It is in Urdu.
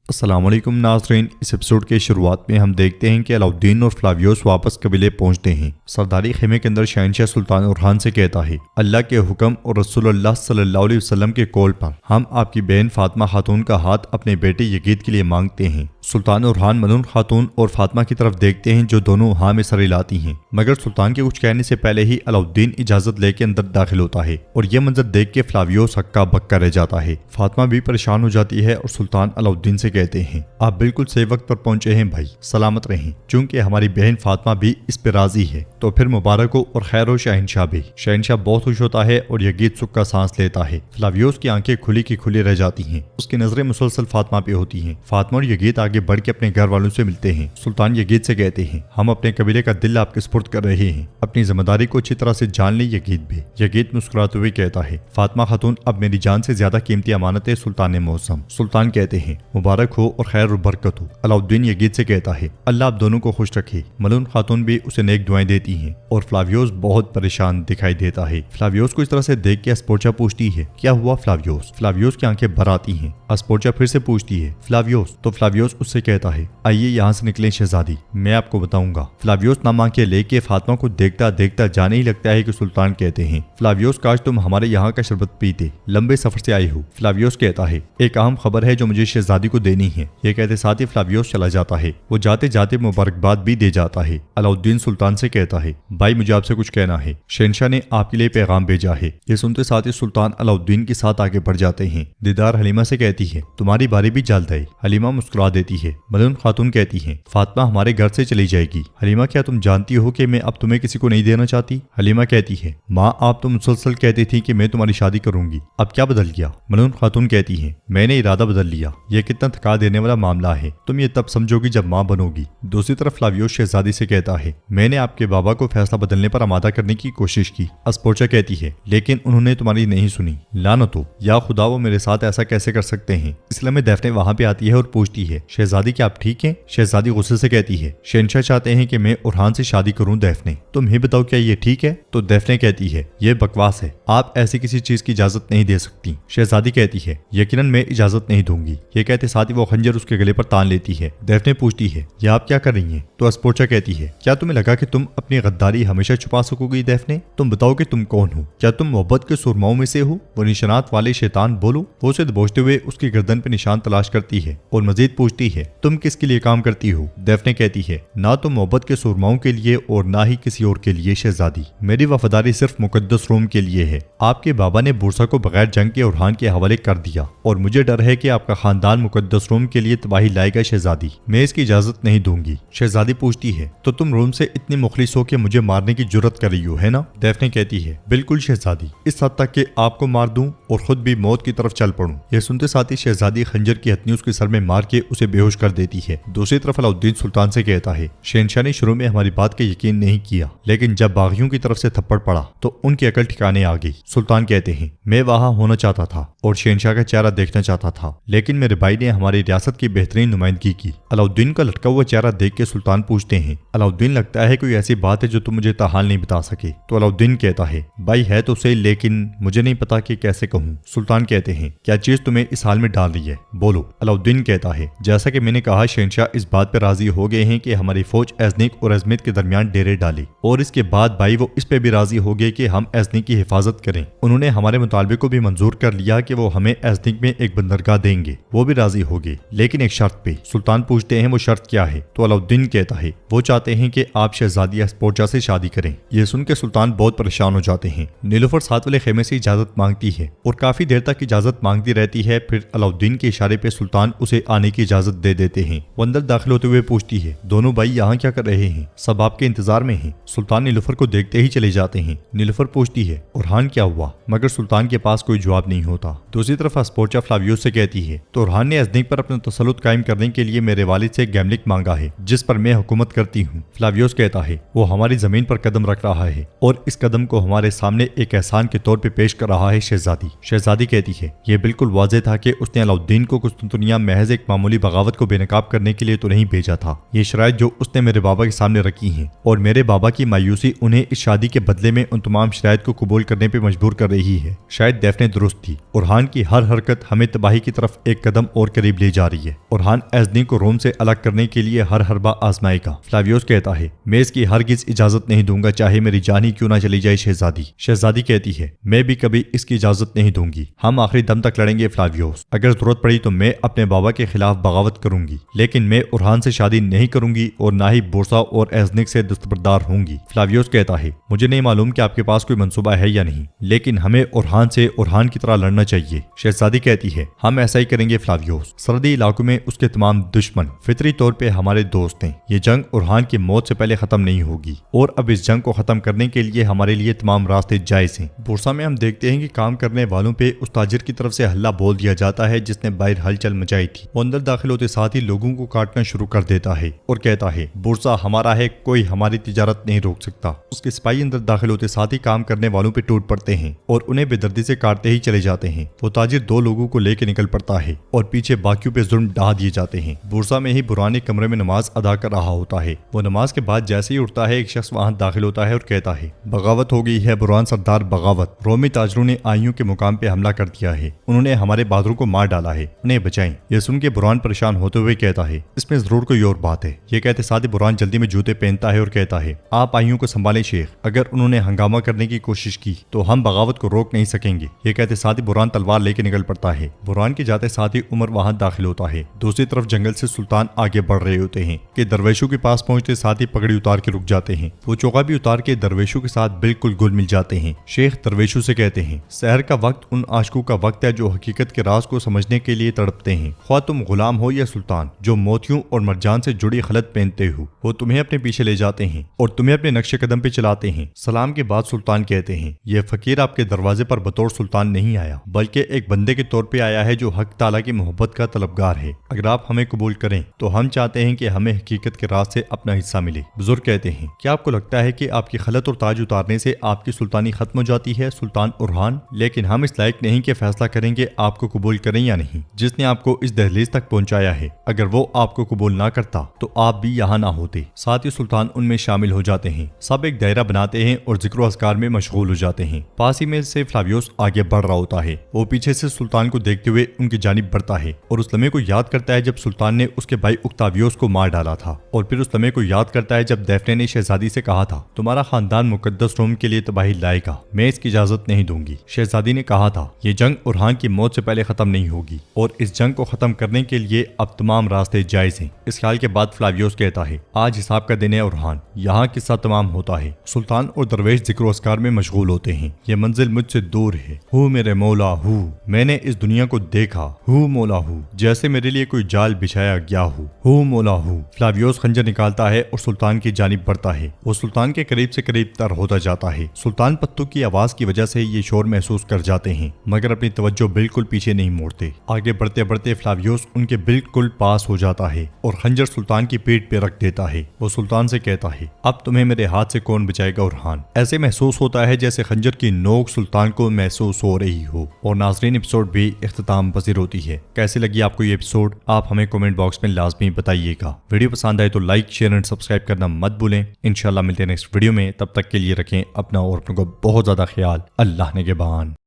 السلام علیکم ناظرین، اس ایپیسوڈ کے شروعات میں ہم دیکھتے ہیں کہ علاؤالدین اور فلاویوس واپس قبیلے پہنچتے ہیں۔ سرداری خیمے کے اندر شہنشاہ سلطان اورحان سے کہتا ہے، اللہ کے حکم اور رسول اللہ صلی اللہ علیہ وسلم کے قول پر ہم آپ کی بہن فاطمہ خاتون کا ہاتھ اپنے بیٹے یزید کے لیے مانگتے ہیں۔ سلطان اورحان ملون خاتون اور فاطمہ کی طرف دیکھتے ہیں جو دونوں ہاں میں سر ہلاتی ہیں، مگر سلطان کے کچھ کہنے سے پہلے ہی علاؤالدین اجازت لے کے اندر داخل ہوتا ہے اور یہ منظر دیکھ کے فلاویوس ہکا بکا رہ جاتا ہے۔ فاطمہ بھی پریشان ہو جاتی ہے اور سلطان علاؤالدین سے کہتے ہیں، آپ بالکل صحیح وقت پر پہنچے ہیں بھائی، سلامت رہیں، چونکہ ہماری بہن فاطمہ بھی اس پہ راضی ہے تو پھر مبارک ہو اور خیر ہو شہنشاہ بھی۔ شہنشاہ بہت خوش ہوتا ہے اور یزید سکھ کا سانس لیتا ہے۔ فلاویوس کی آنکھیں کھلی کی کھلی رہ جاتی ہیں، اس کی نظریں مسلسل فاطمہ پہ ہوتی ہیں۔ فاطمہ اور یزید آگے بڑھ کے اپنے گھر والوں سے ملتے ہیں۔ سلطان یزید سے کہتے ہیں، ہم اپنے قبیلے کا دل آپ کے سپرد کر رہے ہیں، اپنی ذمہ داری کو اچھی طرح سے جان لیں۔ یزید بھی مسکراتے ہوئے کہتا ہے، فاطمہ خاتون اب میری جان سے زیادہ قیمتی امانت ہے سلطان معظم۔ سلطان کہتے ہیں، مبارک ہو اور خیر و برکت ہو۔ علاؤالدین یزید سے کہتا ہے، اللہ آپ دونوں کو خوش رکھے۔ ملون خاتون بھی اسے نیک دعائیں دیتی ہیں اور فلاویوس بہت پریشان دکھائی دیتا ہے۔ فلاویوس کو اس طرح سے دیکھ کے اسپورچا پوچھتی ہے، کیا ہوا فلاویوس؟ فلاویوس کی آنکھیں بھر آتی ہیں۔ اسپورچا پھر سے پوچھتی ہے، فلاویوس؟ تو فلاویوس اس سے کہتا ہے، آئیے یہاں سے نکلیں شہزادی، میں آپ کو بتاؤں گا۔ فلاویوس نام آنکھیں لے کے فاطمہ کو دیکھتا دیکھتا جانے ہی لگتا ہے کہ سلطان کہتے ہیں، فلاویوس کاش تم ہمارے یہاں کا شربت پیتے، لمبے سفر سے آئے ہو۔ فلاویوس کہتا ہے، ایک اہم خبر ہے جو مجھے شہزادی کو دینی ہے۔ یہ کہتے ساتھ ہی فلاویوس چلا جاتا ہے۔ وہ جاتے جاتے مبارکباد بھی دے جاتا ہے۔ علاؤالدین سلطان سے کہتا ہے، بھائی مجھے آپ سے کچھ کہنا ہے، شہنشاہ نے آپ کے لیے پیغام بھیجا ہے۔ یہ سنتے ساتھ ہی سلطان علاؤالدین کے ساتھ آگے بڑھ جاتے ہیں۔ دیدار حلیمہ سے کہتی ہے، تمہاری باری بھی جلد ہے۔ حلیمہ مسکرا دیتی ہے۔ ملون خاتون کہتی ہے، فاطمہ ہمارے گھر سے چلی جائے گی۔ حلیمہ کیا تم جانتی ہو کہ میں اب تمہیں کسی کو نہیں دینا چاہتی؟ حلیمہ کہتی ہے، ماں آپ تو مسلسل کہتی تھی کہ میں تمہاری شادی کروں گی، اب کیا بدل گیا؟ ملون خاتون کہتی ہے، میں نے ارادہ بدل لیا، یہ کتنا تھکا دینے والا معاملہ ہے، تم یہ تب سمجھو گی جب ماں بنو گی۔ دوسری طرف فلاویوس شہزادی سے کہتا ہے، میں نے آپ کے بابا کو فیصلہ بدلنے پر آمادہ کرنے کی کوشش کی۔ اسپورچا کہتی ہے، لیکن انہوں نے تمہاری نہیں سنی۔ لعنت ہو، یا خدا وہ میرے ساتھ ایسا کیسے کر سکتے ہیں؟ اس لیے دیفنے وہاں پہ آتی ہے اور پوچھتی ہے، شہزادی کیا آپ ٹھیک ہیں؟ شہزادی غصے سے کہتی ہے، شہنشاہ چاہتے ہیں کہ میں اورحان سے شادی کروں دیفنے، تم ہی بتاؤ کیا یہ ٹھیک ہے؟ تو دیفنے کہتی ہے، یہ بکواس ہے، آپ ایسی کسی چیز کی اجازت نہیں دے سکتی۔ شہزادی کہتی ہے، یقیناً میں اجازت نہیں دوں گی۔ یہ کہتے ساتھ ہی وہ خنجر اس کے گلے پر تان لیتی ہے۔ دیفنے پوچھتی ہے، یہ آپ کیا کر رہی ہیں؟ تو اسپورچا کہتی ہے، کیا تمہیں لگا کہ تم اپنی غداری ہمیشہ چھپا سکو گی دیفنے؟ تم بتاؤ کہ تم کون ہو؟ کیا تم محبت کے سرماؤں میں سے ہو؟ وہ نشانات والے شیطان بولو۔ وہ اسے دبوچتے ہوئے اس کی گردن پہ نشان تلاش کرتی ہے اور مزید پوچھتی ہے، تم کس کے لیے کام کرتی ہو؟ دیفنے کہتی ہے، نہ تو محبت کے سرماؤں کے لیے اور نہ ہی کسی اور کے لیے شہزادی، میری وفاداری صرف مقدس روم کے لیے ہے۔ آپ کے بابا نے بورسا کو بغیر جنگ کے اورحان کے حوالے کر دیا اور مجھے ڈر ہے کہ آپ کا خاندان مقدس روم کے لیے تباہی لائے گا شہزادی، میں اس کی اجازت نہیں دوں گی۔ شہزادی پوچھتی ہے، تو تم روم سے اتنی مخلص ہو کہ مجھے مارنے کی جرت کر رہی ہو، ہے نا؟ دیفنے کہتی ہے، بالکل شہزادی، اس حد تک کہ آپ کو مار دوں اور خود بھی موت کی طرف چل پڑوں۔ یہ سنتے ساتھ ہی شہزادی خنجر کی ہتھنی اس کے سر میں مار کے اسے بے ہوش کر دیتی ہے۔ دوسری طرف علاؤالدین سلطان سے کہتا ہے، شہنشاہ نے شروع میں ہماری بات کا یقین نہیں کیا، لیکن جب باغیوں کی طرف سے تھپڑ پڑا تو ان کی عقل ٹھکانے آ گئی۔ سلطان کہتے ہیں، میں وہاں ہونا چاہتا تھا اور شہنشاہ کا چہرہ دیکھنا چاہتا تھا، لیکن میرے بھائی نے ہماری ریاست کی بہترین نمائندگی کی۔ علاؤالدین کا لٹکا ہوا چہرہ دیکھ کے سلطان پوچھتے ہیں، علاؤالدین لگتا ہے کوئی ایسی بات ہے جو تم مجھے تاحال نہیں بتا سکے؟ تو علاؤالدین کہتا ہے، بھائی ہے تو صحیح، لیکن مجھے نہیں پتا کہ کیسے کہوں۔ سلطان کہتے ہیں، کیا چیز تمہیں اس حال میں ڈال رہی ہے، بولو۔ علاؤالدین کہتا ہے، جیسا کہ میں نے کہا، شہنشاہ اس بات پر راضی ہو گئے ہیں کہ ہماری فوج ایزنک اور ازمت کے درمیان ڈیرے ڈالے، اور اس کے بعد بھائی وہ اس پہ بھی راضی ہو گئے کہ ہم ایزنک کی حفاظت کریں۔ انہوں نے ہمارے مطالبے کو بھی منظور کر لیا کہ وہ ہمیں ایزنک میں ایک بندرگاہ دیں گے، وہ بھی راضی ہو گئے، لیکن ایک شرط پہ۔ سلطان پوچھتے ہیں، وہ شرط کیا ہے؟ تو علاؤالدین کہتا ہے، وہ چاہتے ہیں کہ آپ شہزادی اسپورچا سے شادی کریں۔ یہ سن کے سلطان بہت پریشان ہو جاتے ہیں۔ نیلوفر ساتھ والے خیمے سے اجازت مانگتی ہے اور کافی دیر تک اجازت مانگتی رہتی ہے، پھر علاؤالدین کے اشارے پہ سلطان اسے آنے کی اجازت دے دیتے ہیں۔ وہ اندر داخل ہوتے ہوئے پوچھتی ہے، دونوں بھائی یہاں کیا کر رہے ہیں؟ سب آپ کے انتظار میں ہیں۔ سلطان نیلوفر کو دیکھتے ہی چلے جاتے ہیں۔ نیلوفر پوچھتی ہے، اورحان کیا ہوا؟ مگر سلطان کے پاس کوئی جواب نہیں ہوتا۔ دوسری طرف اسپورچا فلاویوس سے کہتی ہے، تو اورحان نے ایزنک پر اپنا تسلط قائم کرنے کے لیے میرے والد سے گیملک مانگا ہے جس پر میں حکومت کرتی ہوں۔ فلاویوس کہتا ہے، وہ ہماری زمین پر قدم رکھ رہا ہے اور اس قدم کو ہمارے سامنے ایک احسان کے طور پہ پیش کر رہا ہے شہزادی۔ شہزادی کہتی ہے، یہ بالکل واضح تھا کہ اس نے علاؤالدین کو قسطنطنیہ محض ایک معمولی بغاوت کو بے نقاب کرنے کے لیے تو نہیں بھیجا تھا۔ یہ شرائط جو اس نے میرے بابا کے سامنے رکھی ہیں اور میرے بابا کی مایوسی انہیں اس شادی کے بدلے میں ان تمام شرائط کو قبول کرنے پہ مجبور کر رہی ہے۔ شاید دیفنے درست تھی، اورحان کی ہر حرکت ہمیں تباہی کی طرف ایک قدم اور قریب قریب لے جا رہی ہے۔ اورہان ایزنی کو روم سے الگ کرنے کے لیے ہر حربہ آزمائے گا۔ فلاویوس کہتا ہے میں اس کی ہرگز اجازت نہیں دوں گا، چاہے میری جان ہی کیوں نہ چلی جائے شہزادی۔ شہزادی کہتی ہے میں بھی کبھی اس کی اجازت نہیں دوں گی، ہم آخری دم تک لڑیں گے فلاویوس، اگر ضرورت پڑی تو میں اپنے بابا کے خلاف بغاوت کروں گی، لیکن میں اورہان سے شادی نہیں کروں گی اور نہ ہی بورسا اور ایزنک سے دستبردار ہوں گی۔ فلاویوس کہتا ہے مجھے نہیں معلوم کہ آپ کے پاس کوئی منصوبہ ہے یا نہیں، لیکن ہمیں اورہان سے اورہان کی طرح لڑنا چاہیے۔ شہزادی کہتی ہے ہم ایسا ہی کریں گے فلاویوس، سرحدی علاقوں میں اس کے تمام دشمن فطری طور پہ ہمارے دوست ہیں، یہ جنگ اورہان کی موت سے پہلے ختم نہیں ہوگی، اور اب اس جنگ کو ختم کرنے کے لیے ہمارے لیے تمام راستے جائز ہیں۔ بورسا میں ہم دیکھتے ہیں کہ کام کرنے والوں پہ اس تاجر کی طرف سے حلہ بول دیا جاتا ہے جس نے باہر ہلچل مچائی تھی۔ وہ اندر داخل ہوتے ساتھ ہی لوگوں کو کاٹنا شروع کر دیتا ہے اور کہتا ہے بورسا ہمارا ہے، کوئی ہماری تجارت نہیں روک سکتا۔ اس کے سپاہی اندر داخل ہوتے ساتھ ہی کام کرنے والوں پہ ٹوٹ پڑتے ہیں اور انہیں بے دردی سے کاٹتے ہی چلے جاتے ہیں۔ وہ تاجر دو لوگوں کو لے کے نکل پڑتا ہے اور پیچھے باقیوں پہ ظلم ڈھا دیے جاتے ہیں۔ بورسا میں ہی برہان ایک کمرے میں نماز ادا کر رہا ہوتا ہے۔ وہ نماز کے بعد جیسے ہی اٹھتا ہے ایک شخص وہاں داخل ہوتا ہے اور کہتا ہے بغاوت ہو گئی ہے برہان سردار، بغاوت، رومی تاجروں نے آئیوں کے مقام پہ حملہ کر دیا ہے، انہوں نے ہمارے بہادروں کو مار ڈالا ہے، انہیں بچائیں۔ یہ سن کے برہان پریشان ہوتے ہوئے کہتا ہے اس میں ضرور کوئی اور بات ہے۔ یہ کہتے ساتھ ہی برہان جلدی میں جوتے پہنتا ہے اور کہتا ہے آپ آئیوں کو سنبھالیں شیخ، اگر انہوں نے ہنگامہ کرنے کی کوشش کی تو ہم بغاوت کو روک نہیں سکیں گے۔ یہ کہتے ساتھ ہی برہان تلوار لے کے نکل پڑتا ہے۔ برہان کے جاتے ساتھ ہی عمر وہاں داخل ہوتا ہے۔ دوسری طرف جنگل سے سلطان آگے بڑھ رہے ہوتے ہیں کہ درویشوں کے پاس پہنچتے ساتھ ہی پگڑی اتار کے رک جاتے ہیں۔ وہ چوکا بھی اتار کے درویشوں کے ساتھ بالکل گل مل جاتے ہیں۔ شیخ درویشوں سے کہتے ہیں سحر کا وقت ان عاشقوں کا وقت ہے جو حقیقت کے راز کو سمجھنے کے لیے تڑپتے ہیں، خواہ تم غلام ہو یا سلطان، جو موتیوں اور مرجان سے جڑی خلط پہنتے ہو، وہ تمہیں اپنے پیچھے لے جاتے ہیں اور تمہیں اپنے نقش قدم پہ چلاتے ہیں۔ سلام کے بعد سلطان کہتے ہیں یہ فقیر آپ کے دروازے پر بطور سلطان نہیں آیا، بلکہ ایک بندے کے طور پہ آیا ہے جو حق تعالیٰ کی محبت کا طلبگار ہے، اگر آپ ہمیں قبول کریں تو ہم چاہتے ہیں کہ ہمیں حقیقت کے راز سے اپنا حصہ ملے۔ بزرگ کہتے ہیں کیا آپ کو لگتا ہے کہ آپ کی خلط اور تاج اتارنے سے آپ کی سلطانی ختم ہو جاتی ہے سلطان اورہان؟ لیکن ہم اس لائق نہیں کہ فیصلہ کریں کہ آپ کو قبول کریں یا نہیں۔ جس نے آپ کو اس دہلیز تک پہنچایا ہے، اگر وہ آپ کو قبول نہ کرتا تو آپ بھی یہاں نہ ہوتے۔ ساتھ ہی سلطان ان میں شامل ہو جاتے ہیں، سب ایک دائرہ بناتے ہیں اور ذکر و اذکار میں مشغول ہو جاتے ہیں۔ پاس ہی میں سے فلاویوس آگے بڑھ رہا ہوتا ہے، وہ پیچھے سے سلطان کو دیکھتے ہوئے ان کی جانب بڑھتا ہے اور اس لمحے کو یاد کرتا ہے جب سلطان نے اس کے بھائی اکتاویوس کو مار ڈالا تھا، اور پھر اس لمحے کو یاد کرتا ہے جب دیفنے نے شہزادی سے کہا تھا تمہارا خاندان مقدس روم کے لیے تباہی لائے گا، میں اس کی اجازت نہیں دوں گی۔ شہزادی نے کہا تھا یہ جنگ اورہان کی موت سے پہلے ختم نہیں ہوگی، اور اس جنگ کو ختم کرنے کے لیے اب تمام راستے جائز ہیں۔ اس خیال کے بعد فلاویوس کہتا ہے آج حساب کا دن ہے اورہان، یہاں قصہ تمام ہوتا ہے۔ سلطان اور درویش ذکر و اذکار میں مشغول ہوتے ہیں۔ یہ منزل مجھ سے دور ہے، ہو میرے مولا ہو، میں نے اس دنیا کو دیکھا، ہو مولا ہو، جیسے میرے لیے کوئی جال بچھایا گیا ہو مولا ہو۔ فلاویوس خنجر نکالتا ہے اور سلطان کی جانب بڑھتا ہے، وہ سلطان کے قریب سے قریب تر ہوتا جاتا ہے۔ سلطان پتوں کی آواز کی وجہ سے یہ شور محسوس کر جاتے ہیں، مگر اپنی توجہ بالکل پیچھے نہیں موڑتے۔ آگے بڑھتے بڑھتے فلاویوس ان کے بالکل پاس ہو جاتا ہے اور خنجر سلطان کی پیٹھ پہ رکھ دیتا ہے۔ وہ سلطان سے کہتا ہے اب تمہیں میرے ہاتھ سے کون بچائے گا اورہان؟ ایسے محسوس ہوتا ہے جیسے خنجر کی نوک سلطان کو محسوس ہو رہی ہو۔ اور ناظرین ایپیسوڈ بھی اختتام پذیر ہوتی ہے۔ کیسے لگی آپ کو یہ ایپیسوڈ آپ ہمیں کمنٹ باکس میں لازمی بتائیے گا۔ ویڈیو پسند آئے تو لائک شیئر اینڈ سبسکرائب کرنا مت بھولیں۔ انشاءاللہ ملتے ہیں نیکسٹ ویڈیو میں، تب تک کے لیے رکھیں اپنا اور اپنوں کا بہت زیادہ خیال۔ اللہ نگہبان۔